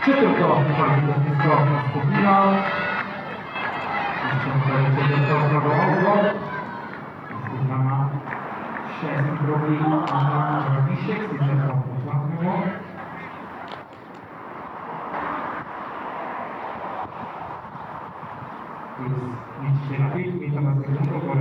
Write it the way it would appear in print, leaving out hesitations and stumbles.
Četvrto kvalifikacijska skupina. Na šestem krogu Radišek Nina KLC KLC. Iz ničke na 5 metra na sekundu